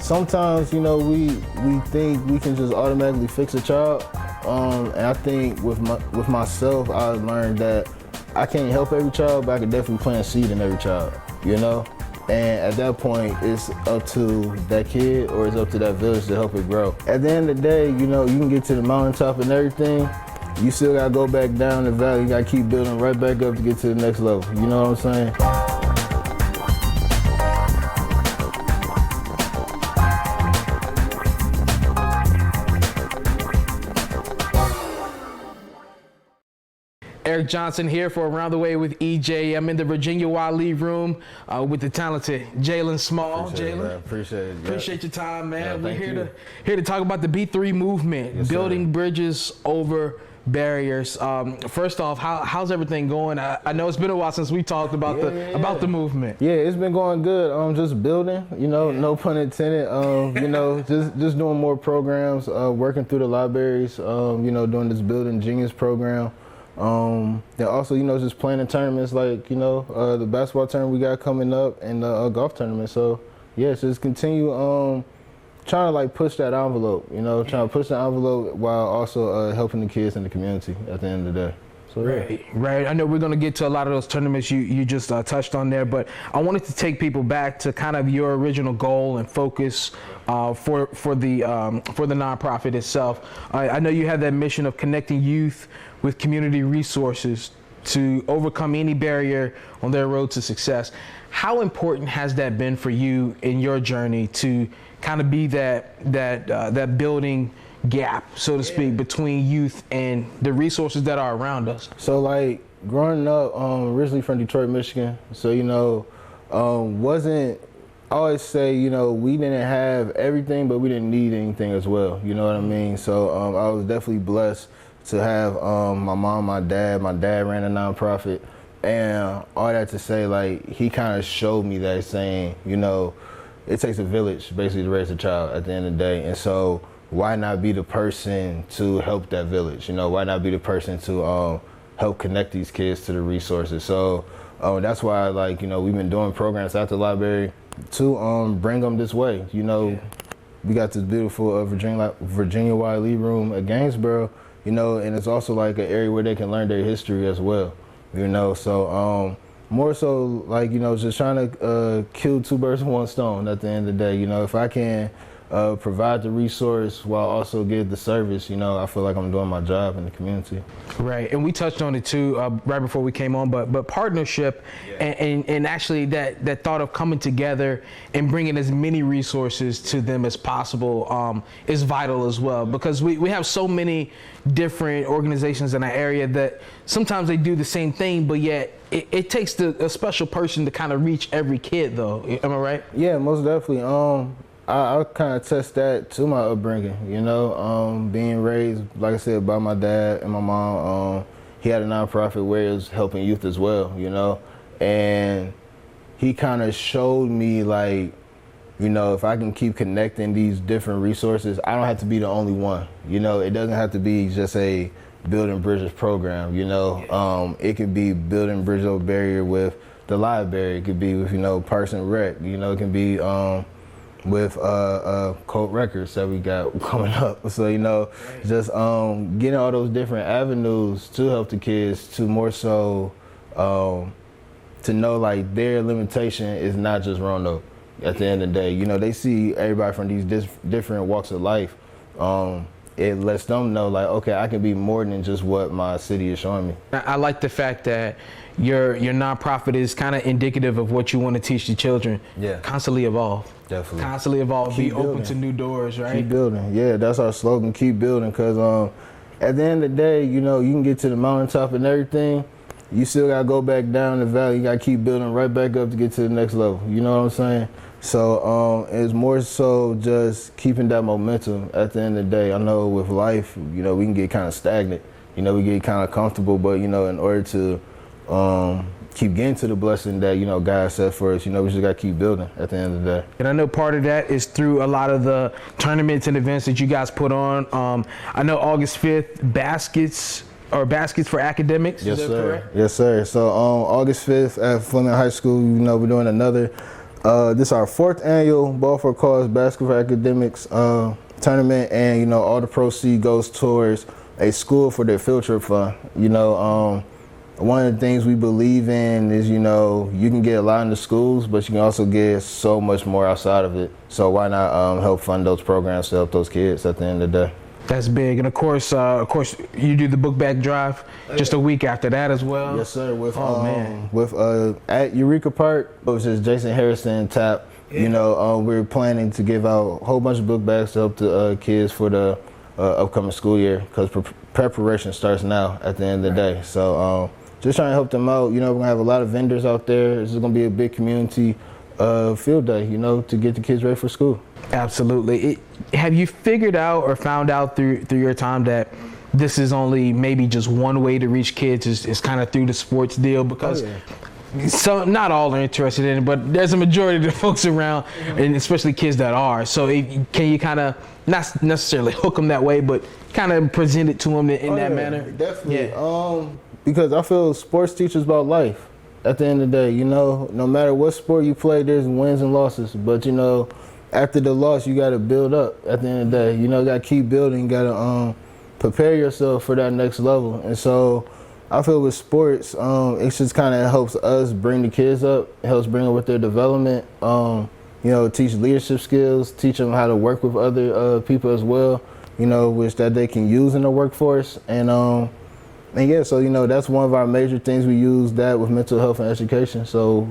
Sometimes, we think we can just automatically fix a child. And I think with myself, I learned that I can't help every child, but I can definitely plant a seed in every child, And at that point, it's up to that kid or it's up to that village to help it grow. At the end of the day, you can get to the mountaintop and everything. You still gotta go back down the valley. You gotta keep building right back up to get to the next level. You know what I'm saying? Eric Johnson here for Around the Way with EJ. I'm in the Virginia Wiley room with the talented Jalen Small. Jalen, appreciate your time, man. We're here to talk about the B3 movement, building bridges over barriers. First off, how's everything going? I know it's been a while since we talked about the movement. Yeah, it's been going good. Just building, no pun intended. Just doing more programs, working through the libraries, doing this Building Genius program. Then also, just playing in tournaments like, the basketball tournament we got coming up and the golf tournament. So, yeah, just continue trying to push that envelope, trying to push the envelope while also helping the kids in the community at the end of the day. So, Right. I know we're going to get to a lot of those tournaments you just touched on there, but I wanted to take people back to kind of your original goal and focus for the nonprofit itself. I know you had that mission of connecting youth with community resources to overcome any barrier on their road to success. How important has that been for you in your journey to kind of be that building gap, so to speak, between youth and the resources that are around us? So growing up, originally from Detroit, Michigan, so I always say, we didn't have everything, but we didn't need anything as well, you know what I mean? So I was definitely blessed to have my mom, my dad ran a nonprofit, and all that to say, he kind of showed me that, saying, it takes a village basically to raise a child at the end of the day. And so why not be the person to help that village? Why not be the person to help connect these kids to the resources? So that's why, we've been doing programs at the library to bring them this way. We got this beautiful Virginia Wiley room at Gainesboro, and it's also an area where they can learn their history as well, So more so just trying to kill two birds with one stone at the end of the day. If I can provide the resource while also give the service, I feel like I'm doing my job in the community. Right, and we touched on it too right before we came on, but partnership and actually that thought of coming together and bringing as many resources to them as possible is vital as well, because we have so many different organizations in our area that sometimes they do the same thing, but yet it takes a special person to kind of reach every kid, though. Am I right? Yeah, most definitely. I kind of test that to my upbringing, being raised, like I said, by my dad and my mom. He had a nonprofit where he was helping youth as well, and he kind of showed me if I can keep connecting these different resources, I don't have to be the only one. It doesn't have to be just a Building Bridges program, It could be building bridge over barrier with the library. It could be with, Parks and Rec. It can be with Colt Records that we got coming up. So, just getting all those different avenues to help the kids to more so to know their limitation is not just Roanoke at the end of the day. They see everybody from these different walks of life. It lets them know okay, I can be more than just what my city is showing me. I like the fact that your nonprofit is kind of indicative of what you want to teach the children. Yeah. Constantly evolve. Definitely. Constantly evolve. Keep be building. Open to new doors, right? Keep building. Yeah, that's our slogan. Keep building, because at the end of the day, you can get to the mountaintop and everything. You still gotta go back down the valley. You gotta keep building right back up to get to the next level. You know what I'm saying? So it's more so just keeping that momentum at the end of the day. I know with life, we can get kind of stagnant. We get kind of comfortable, but in order to keep getting to the blessing that God set for us, we just gotta keep building at the end of the day. And I know part of that is through a lot of the tournaments and events that you guys put on. I know August 5th, baskets for academics. Yes, is that sir. Correct? Yes, sir. So August 5th at Fleming High School, we're doing another This is our 4th annual Ball for a Cause basketball academics tournament, and all the proceeds goes towards a school for their field trip fund. One of the things we believe in is you can get a lot in the schools, but you can also get so much more outside of it. So why not help fund those programs to help those kids at the end of the day? That's big. And of course, you do the book bag drive just a week after that as well. Yes, sir. With at Eureka Park, which is Jason Harrison Tap. Yeah. We're planning to give out a whole bunch of book bags to help the kids for the upcoming school year, because preparation starts now at the end of the day. So just trying to help them out. We're gonna have a lot of vendors out there. This is gonna be a big community field day, to get the kids ready for school. Absolutely. Have you figured out or found out through your time that this is only maybe just one way to reach kids is kind of through the sports deal? Because so not all are interested in it, but there's a majority of the folks around, and especially kids that are. So can you kind of not necessarily hook them that way, but kind of present it to them in that manner? Definitely. Yeah. Because I feel sports teaches about life. At the end of the day, no matter what sport you play, there's wins and losses. But after the loss, you got to build up. At the end of the day, you got to keep building. You got to prepare yourself for that next level. And so, I feel with sports, it just kind of helps us bring the kids up. It helps bring them with their development. Teach leadership skills, teach them how to work with other people as well. Which that they can use in the workforce. And yeah, so that's one of our major things. We use that with mental health and education. So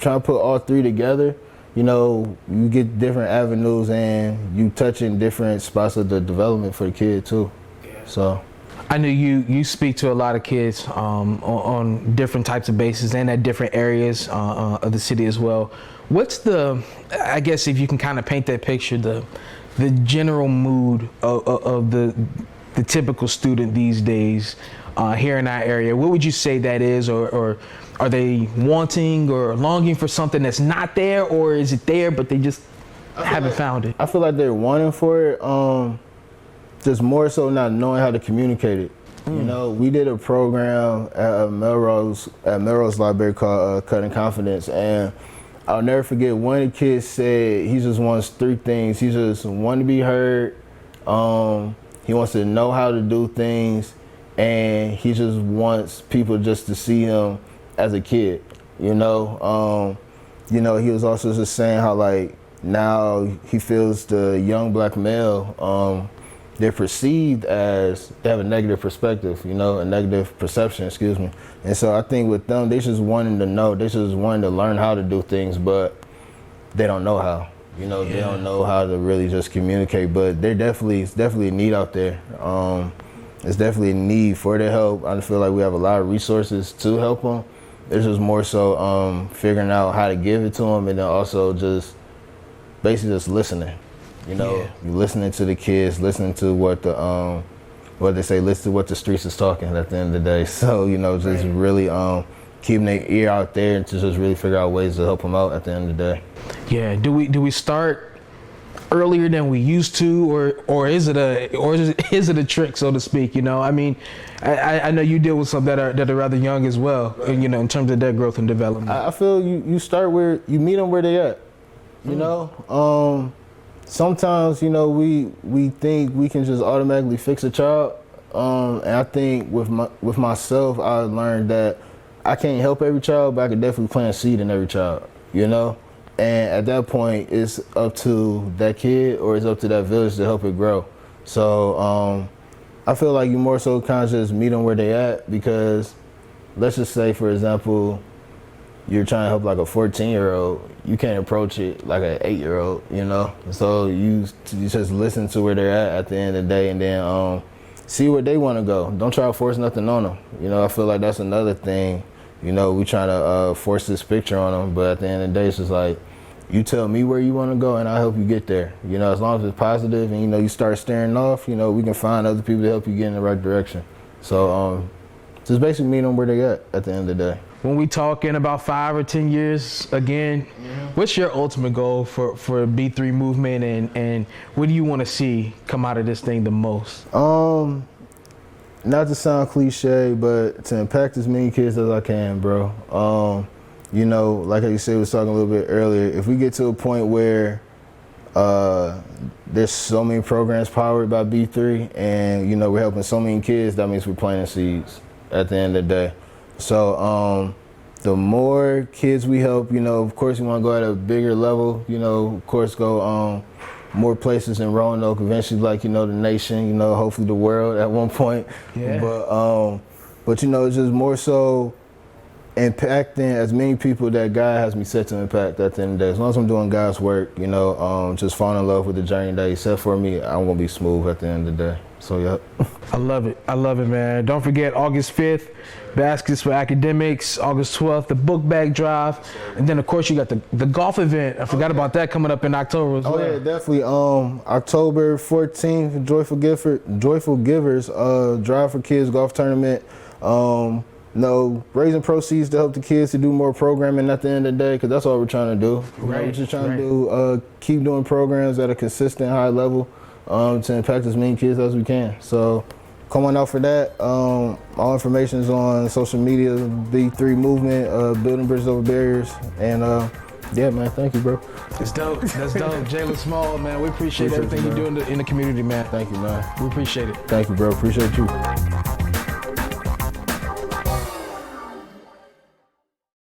trying to put all three together. You get different avenues and you touch in different spots of the development for the kid too. Yeah. So I know you speak to a lot of kids on different types of bases and at different areas of the city as well. What's I guess if you can kind of paint that picture, the general mood of the typical student these days here in our area, what would you say that is, or are they wanting or longing for something that's not there, or is it there but they just haven't found it? I feel like they're wanting for it, just more so not knowing how to communicate it. We did a program at Melrose Library called Cutting Confidence, and I'll never forget one of the kids said he just wants 3 things. He just wants to be heard, he wants to know how to do things, and he just wants people just to see him as a kid. He was also just saying how like now he feels the young black male, they're perceived as they have a negative perspective, a negative perception, excuse me. And so I think with them, they just wanting to know, they just wanting to learn how to do things, but they don't know how. They don't know how to really just communicate, but it's definitely a need out there. It's definitely a need for their help. I feel like we have a lot of resources to help them. It's just more so figuring out how to give it to them, and then also just basically just listening. You're listening to the kids, listening to what what they say, listen to what the streets is talking at the end of the day. So, just really keeping their ear out there and to just really figure out ways to help them out at the end of the day. Yeah. Do we start earlier than we used to, or is it a trick, so to speak? I mean, I know you deal with some that are rather young as well, right. In terms of their growth and development. I feel you start where you meet them where they at. Sometimes we think we can just automatically fix a child, and I think with myself, I learned that I can't help every child, but I can definitely plant a seed in every child. And at that point, it's up to that kid or it's up to that village to help it grow. So I feel like you more so kind of just meet them where they at, because let's just say, for example, you're trying to help like a 14-year-old, you can't approach it like an 8-year-old, So you just listen to where they're at the end of the day, and then see where they want to go. Don't try to force nothing on them. I feel like that's another thing. We trying to force this picture on them, but at the end of the day, it's just like, you tell me where you want to go and I'll help you get there. As long as it's positive and, you start staring off, we can find other people to help you get in the right direction. So just basically meet them where they at the end of the day. When we talk in about 5 or 10 years again, what's your ultimate goal for B3 movement, and what do you want to see come out of this thing the most? Not to sound cliche, but to impact as many kids as I can, bro. you know, like you said, we was talking a little bit earlier, if we get to a point where there's so many programs powered by B3 and, you know, we're helping so many kids, that means we're planting seeds at the end of the day. So the more kids we help, you know, of course we want to go at a bigger level, you know, of course go more places in Roanoke, eventually, like, you know, the nation, you know, hopefully the world at one point. Yeah. But you know, it's just more so impacting as many people that God has me set to impact at the end of the day. As long as I'm doing God's work, you know, just falling in love with the journey that He set for me, I'm gonna be smooth at the end of the day. So yeah. I love it, man. Don't forget August 5th, Baskets for Academics. August 12th, the book bag drive, and then of course you got the golf event. I forgot about that coming up in October as well. Oh yeah, definitely. October 14th, Joyful Givers Drive for Kids golf tournament. Raising proceeds to help the kids to do more programming at the end of the day, because that's all we're trying to do. Right. We're just trying to do keep doing programs at a consistent high level to impact as many kids as we can. So come on out for that. All information is on social media, B3 Movement, Building Bridges Over Barriers. And yeah, man, thank you, bro. It's dope. That's dope. Jalen Small, man, we appreciate everything you do in the community, man. Thank you, man. We appreciate it. Thank you, bro. Appreciate you.